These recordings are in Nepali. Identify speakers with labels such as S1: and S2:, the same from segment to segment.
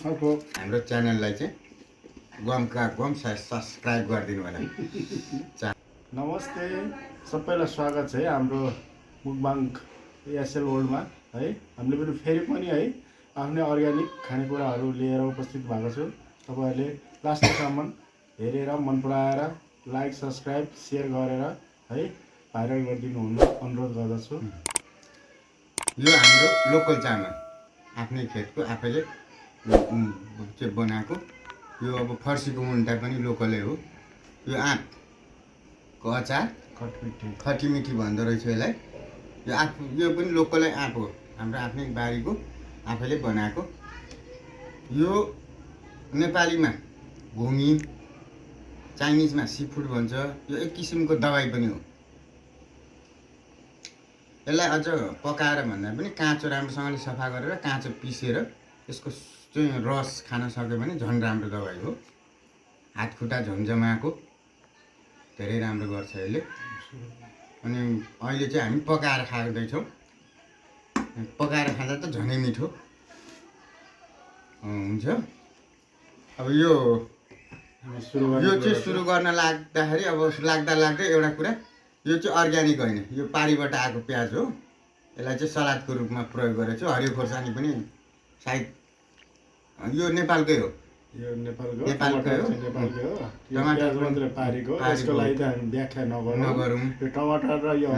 S1: हाम्रो च्यानललाई चाहिँ गमका गम सब्सक्राइब गरिदिनु होला।
S2: नमस्ते, सबैलाई स्वागत छ है हाम्रो मुकबाङ एसएल वर्ल्डमा है। हामीले पनि फेरि पनि है आफ्नै अर्ग्यानिक खानेकुराहरू लिएर उपस्थित भएको छु। तपाईँहरूले लास्टसम्म हेरेर मन पराएर लाइक सब्सक्राइब सेयर गरेर है भाइरल गरिदिनु हुन अनुरोध गर्दछु।
S1: यो हाम्रो लोकल चामल आफ्नै खेतको आफैले बनाएको। यो अब फर्सीको मुन्टा पनि लोकलै हो। यो आँपको अचार खटीमिठी भन्दो रहेछ यसलाई। यो पनि लोकलै आँप हो, हाम्रो आफ्नै बारीको आफैले बनाएको। यो नेपालीमा घोङ्गी, चाइनिजमा सीफुड भन्छ। यो एक किसिमको दबाई पनि हो। यसलाई अझ पकाएर भन्दा पनि काँचो राम्रोसँगले सफा गरेर काँचो पिसेर यसको चाहिँ रस खान सक्यो भने झन् राम्रो दबाई हो। हातखुट्टा झमझमाएको धेरै राम्रो गर्छ यसले। अनि अहिले चाहिँ हामी पकाएर खाँदैछौँ। पकाएर खाँदा त झनै मिठो हुन्छ। अब यो चाहिँ सुरु गर्न लाग्दाखेरि लाग्दै एउटा कुरा, यो चाहिँ अर्ग्यानिक होइन, यो पारीबाट आएको प्याज हो। यसलाई चाहिँ सलादको रूपमा प्रयोग गरेको छु। हरियो खोर्सानी पनि सायद यो नेपालकै हो।
S2: यो नेपालकै हो। टमाटर मात्रै पारेको, यसको लागि त हामी व्याख्या नगरौँ। यो टमाटर र यो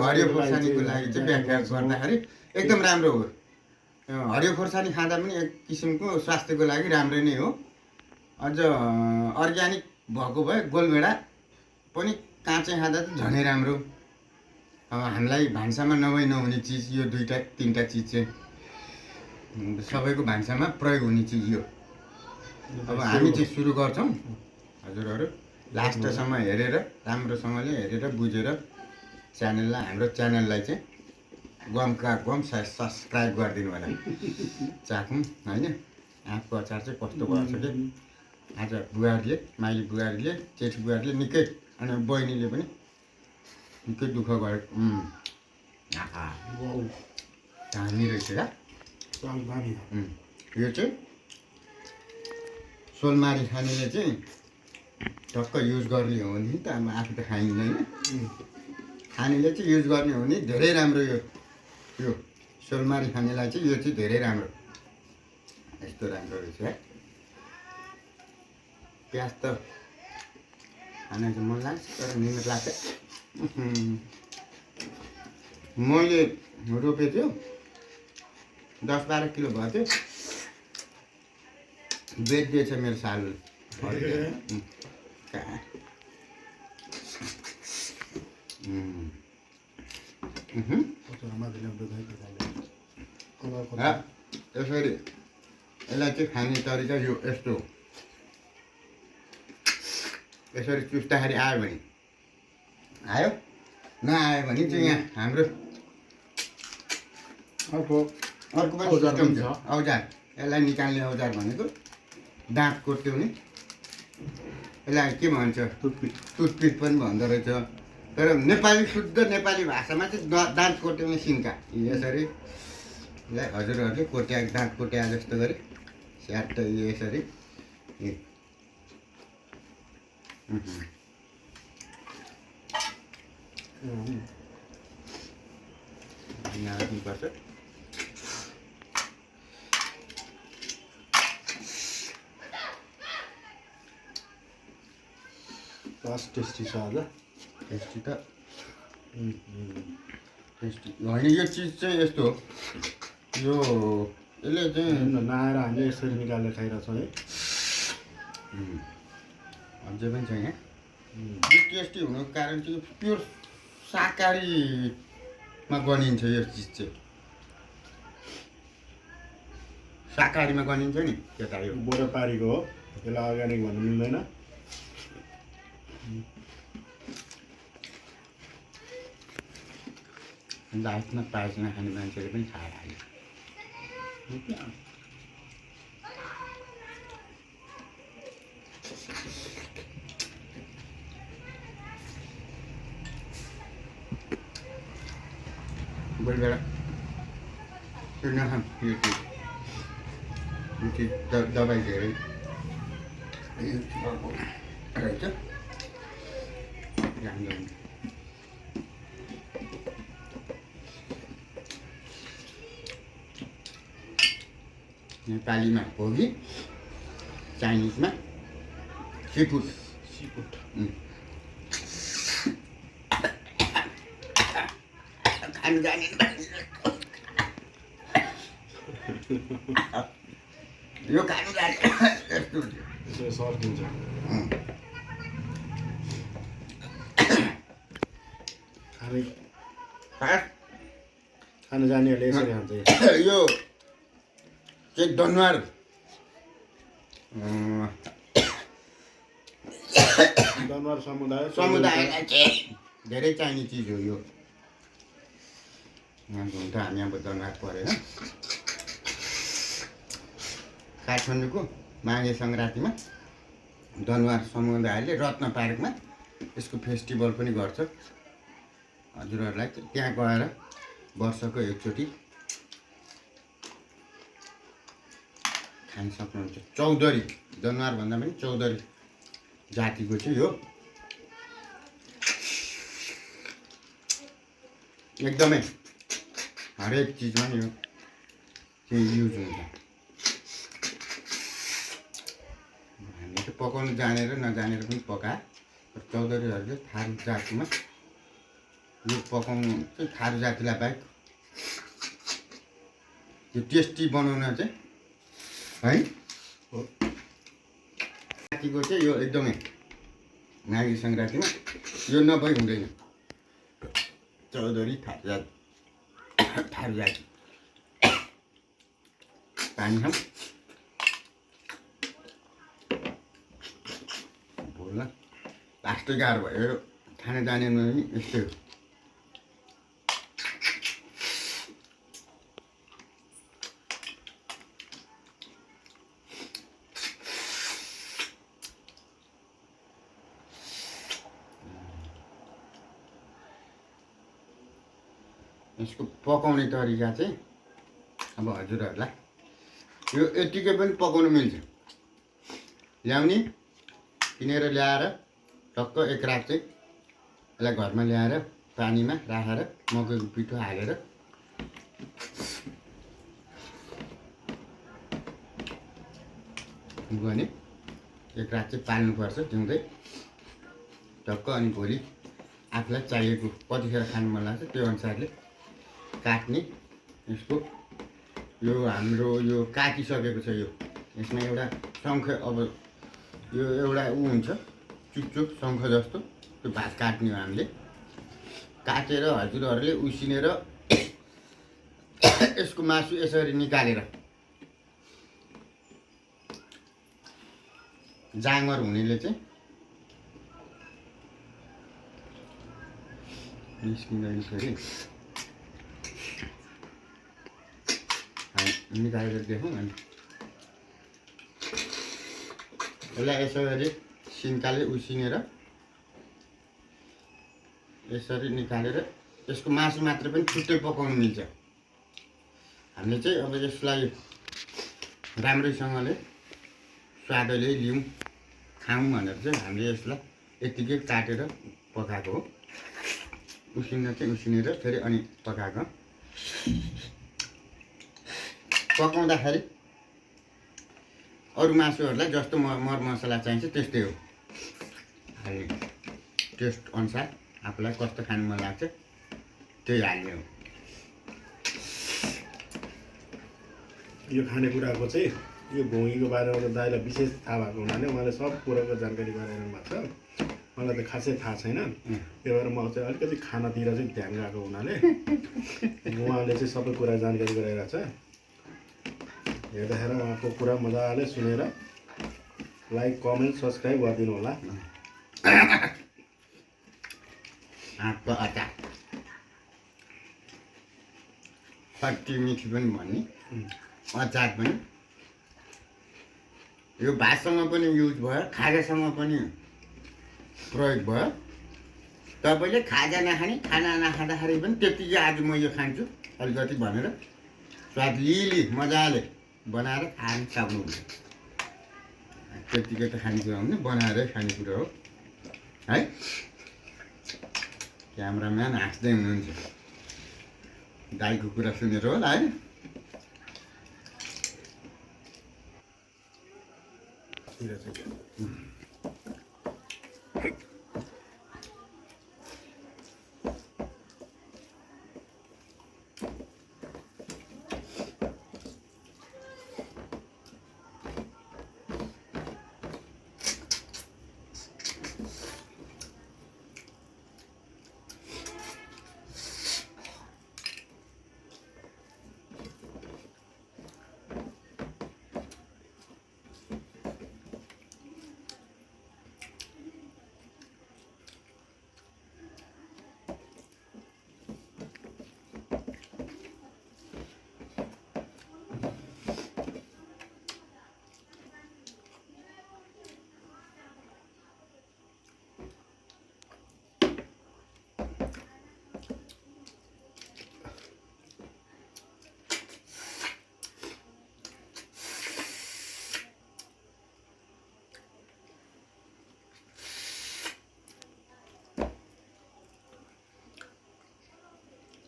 S1: हरियो खोर्सानीको लागि चाहिँ व्याख्या गर्दाखेरि एकदम राम्रो हो। हरियो खोर्सानी खाँदा पनि एक किसिमको स्वास्थ्यको लागि राम्रै नै हो। अझ अर्ग्यानिक भएको भए गोलभेडा पनि काँचै खाँदा त झनै राम्रो। अब हामीलाई भान्सामा नहुने चिज यो दुईवटा तिनवटा चिज चाहिँ सबैको भान्सामा प्रयोग हुने चिज यो। अब हामी चाहिँ सुरु गर्छौँ। हजुरहरू लास्टसम्म हेरेर राम्रोसँगले हेरेर बुझेर हाम्रो च्यानललाई चाहिँ गमका गम सब्सक्राइब गरिदिनु होला। चाखौँ होइन आँपको अचार चाहिँ कस्तो गर्छ कि। आज बुहारीले, माइली बुहारीले, जेठी बुहारीले निकै, अनि बहिनीले पनि निकै दुःख गरेको। दामी रहेछ क्या। यो चाहिँ सोलमारी खानेले चाहिँ टक्क युज गर्ने हो नि त। अब आफू त खाइँदैन, खानेले चाहिँ युज गर्ने हो नि। धेरै राम्रो यो सोलमारी खानेलाई चाहिँ यो चाहिँ धेरै राम्रो। यस्तो राम्रो रहेछ है। प्याज त खान चाहिँ मन लाग्छ तर निमेर लाग्छ। मैले रोपेको थियो 10-12 किलो भयो थियो। बेचिदिएछ मेरो सालले। यसरी यसलाई चाहिँ खाने तरिका यो यस्तो हो। यसरी चुस्दाखेरि आयो भने आयो, नआयो भने चाहिँ यहाँ हाम्रो अर्को पनि सिस्टम छ। औजार, यसलाई निकाल्ने औजार भनेको दाँत कोट्याउने। यसलाई के भन्छ, टुथपिक पनि भन्दो रहेछ। तर नेपाली शुद्ध नेपाली भाषामा चाहिँ दाँत कोट्याउने सिन्का। यसरी यसलाई हजुरहरूले दाँत कोट्या जस्तो गरी स्याट यसरी पर्छ।
S2: टेस्टी छ आज।
S1: टेस्टी त टेस्टी होइन। यो चिज चाहिँ यस्तो हो, यसले चाहिँ
S2: नआएर हामीले यसरी निकालेर खाइरहेछौँ है।
S1: अझै पनि छ यहाँ। यो टेस्टी हुनुको कारण चाहिँ प्योर शाकाहारीमा गनिन्छ। यो चिज चाहिँ शाकाहारीमा गनिन्छ नि। यता यो
S2: बोरा पारीको हो, त्यसलाई अर्ग्यानिक भन्नु मिल्दैन।
S1: लाइफमा प्याज नखाने मान्छेले पनि खाएर आयो। गोलभेडा त्यो नखाऊँ यो चिज। दबाई धेरै रहेछ राम्रो हुन्छ। नेपालीमा घोगी, चाइनिजमा सीफुड। खानु जाने यो खानु जाने यस्तो हुन्छ।
S2: यसो सर्किन्छ। खानु जानेहरूले यसरी खान्छ।
S1: यो चाहिँ दनुवार
S2: दनुवार
S1: समुदायलाई चाहिँ धेरै चाहिने चिज हो यो। यहाँको हुन्छ हामी अब दनुवार परेर काठमाडौँको माघे सङ्क्रान्तिमा दनुवार समुदायले रत्न पार्कमा यसको फेस्टिभल पनि गर्छ। हजुरहरूलाई त्यहाँ गएर वर्षको एकचोटि खान सक्नुहुन्छ। चौधरी दनुवार भन्दा पनि चौधरी जातिको चाहिँ यो एकदमै हरेक चिजमा यो चाहिँ युज हुन्छ। हामीले चाहिँ पकाउनु जानेर नजानेर पनि पकाए, तर चौधरीहरूले थारू जातिमा यो पकाउनु चाहिँ थारू जातिलाई बाहेक यो टेस्टी बनाउन चाहिँ है जातिको चाहिँ यो एकदमै माघे सङ्क्रान्तिमा यो नभई हुँदैन। चौधरी थारू जाति पानी खाऊँ बोल्न लास्टै गाह्रो भयो। खाना जानेमा पनि यस्तै हो। यसको पकाउने तरिका चाहिँ अब हजुरहरूलाई यो यतिकै पनि पकाउनु मिल्छ। ल्याउने किनेर ल्याएर टक्क एक रात चाहिँ यसलाई घरमा ल्याएर पानीमा राखेर मकैको पिठो हालेर भने एक रात चाहिँ पाल्नुपर्छ जिउँदै टक्क। अनि भोलि आफूलाई चाहिएको कतिखेर खानु मन लाग्छ त्यो अनुसारले काट्ने। यसको यो हाम्रो यो काटिसकेको छ। यो यसमा एउटा शङ्ख, अब यो एउटा हुन्छ चुपचुप शङ्ख जस्तो, त्यो भात काट्ने हो हामीले। काटेर हजुरहरूले उसिनेर यसको मासु यसरी निकालेर जाँगर हुनेले चाहिँ निस्किँदैन यसरी निकालेर देखौँ। अनि यसलाई यसरी सिन्काले उसिनेर यसरी निकालेर यसको मासु मात्र पनि छुट्टै पकाउनु मिल्छ। हामीले चाहिँ अब यसलाई राम्रैसँगले स्वादले लिउँ खाऊँ भनेर चाहिँ हामीले यसलाई यतिकै काटेर पकाएको हो। उसिनेर चाहिँ उसिनेर फेरि अनि पकाएको। पकाउँदाखेरि अरू मासुहरूलाई जस्तो मरमसला चाहिन्छ त्यस्तै हो। टेस्ट अनुसार आफूलाई कस्तो खानु मन लाग्छ त्यही हाल्ने हो।
S2: यो खानेकुराको चाहिँ यो घोङ्गीको बारेमा त दाइलाई विशेष थाहा भएको हुनाले उहाँले सब कुराको जानकारी गराइरहनु भएको छ। मलाई त खासै थाहा छैन। त्यही भएर म चाहिँ अलिकति खानातिर चाहिँ ध्यान गएको हुनाले उहाँले चाहिँ सबै कुरा जानकारी गराइरहेको छ। हेर्दाखेरि उहाँको कुरा मजाले सुनेर लाइक कमेन्ट सब्सक्राइब गरिदिनु होला।
S1: आँपको अचार खट्टी-मिठी पनि भन्ने, अचार पनि यो भातसँग पनि युज भयो, खाजासँग पनि प्रयोग भयो। तपाईँले खाजा नखाने, खाना नखाँदाखेरि पनि त्यत्तिकै आज म यो खान्छु अलिकति भनेर स्वाद लिली मजाले बनाएर खान सक्नुहुन्छ। त्यतिकै त खानेकुरा हुने बनाएरै खानेकुरा हो है। क्यामराम्यान हाँस्दै हुनुहुन्छ दाइको कुरा सुनेर होला है।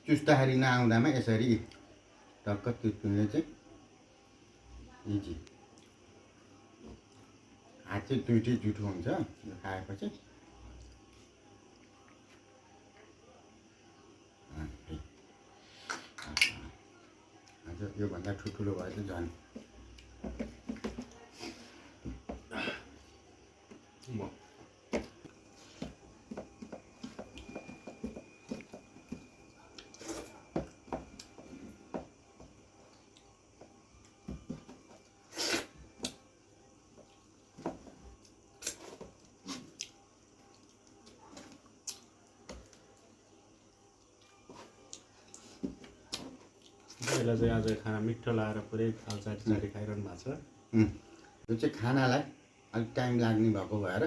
S1: चुस्ताखेरि नआउँदामा यसरी टक्क चुस्नुले चाहिँ इजी। हात चाहिँ दुइटै जुठो हुन्छ यो खाएपछि। अझ योभन्दा ठुल्ठुलो भयो त झन्।
S2: यसलाई चाहिँ आज खाना मिठो लगाएर पुरै चाटी चाटी खाइरहनु भएको छ।
S1: यो चाहिँ खानालाई अलिक टाइम लाग्ने भएको भएर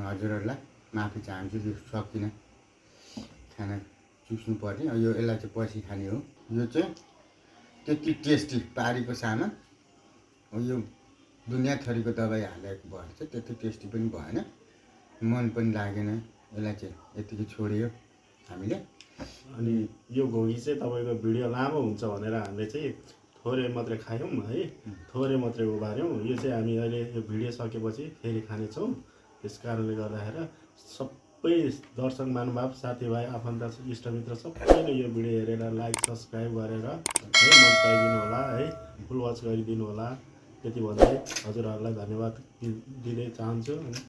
S1: हजुरहरूलाई माफी चाहन्छु। यो सकिनँ खाना चुस्नु पर्ने। यो यसलाई चाहिँ पछि खाने हो। यो चाहिँ त्यति टेस्टी पारीको सामान हो। यो दुनियाँ थरीको दबाई हालेको भएर चाहिँ त्यति टेस्टी पनि भएन, मन पनि लागेन। यसलाई चाहिँ यतिकै छोडियो हामीले।
S2: अनि यो घोगी चाहिँ तपाईँको भिडियो लामो हुन्छ भनेर हामीले चाहिँ थोरै मात्रै खायौँ है, थोरै मात्रै उबार्यौँ। यो चाहिँ हामी अहिले यो भिडियो सकेपछि फेरि खानेछौँ। त्यस कारणले गर्दाखेरि सबै दर्शक महानुभाव साथीभाइ आफन्त इष्टमित्र सबैले यो भिडियो हेरेर लाइक सब्सक्राइब गरेर है मन पराइदिनु होला है, फुल वाच गरिदिनु होला। त्यति भन्दै हजुरहरूलाई धन्यवाद दिँदै चाहन्छु।